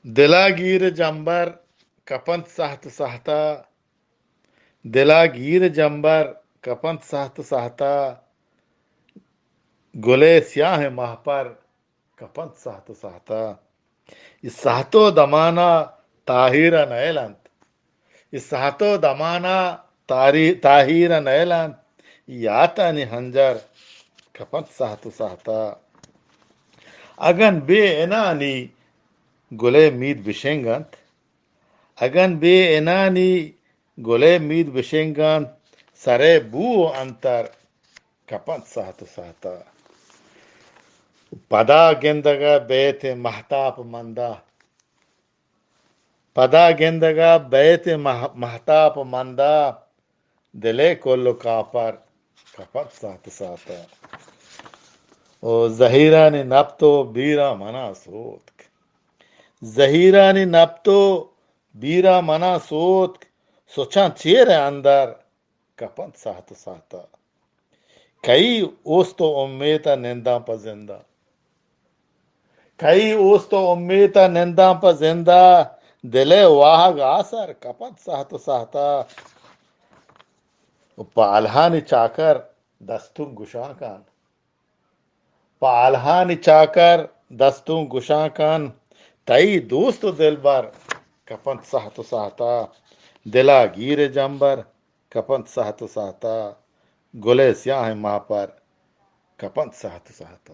دلاگیر جنبر کپنت سہت سہتا دلاگیر جنبر کپنت سہت سہتا گلے سیاہ ماہ پر کپنت سہت سہتا اس سہتو دمانا تاہیر نیلنت اس سہتو دمانا تاہیر نیلنت یاتانی ہنجر کپنت سہت سہتا اگن بے انانی گلے مید بشنگنت اگن بے انانی گلے مید بشنگنت سرے بو انتر کپنت سہت سہتا پدا گندگا بیت محتاپ مندا پدا گندگا بیت محتاپ مندا دلے کلو کاپر کپنت سہت سہتا او زہیرانی نبتو بیرا منا سوتک زہیرانی نبتو بیرا منا سوتک سوچاں چیر اندر کپنت سہت سہتا کئی اوستو امیتا ننداں پا زندہ کئی اوستو امیتا ننداں پا زندہ دلے واہگ آسر کپنت سہت سہتا پا الہانی چاکر دستوں گشاں کن پا الہانی چاکر دستوں گشاں کن تئی دوست دل بر کپنت سہت سہتا دلا گیر جنبر کپنت سہت سہتا گلے سیاہ ماں پر کپنت سہت سہتا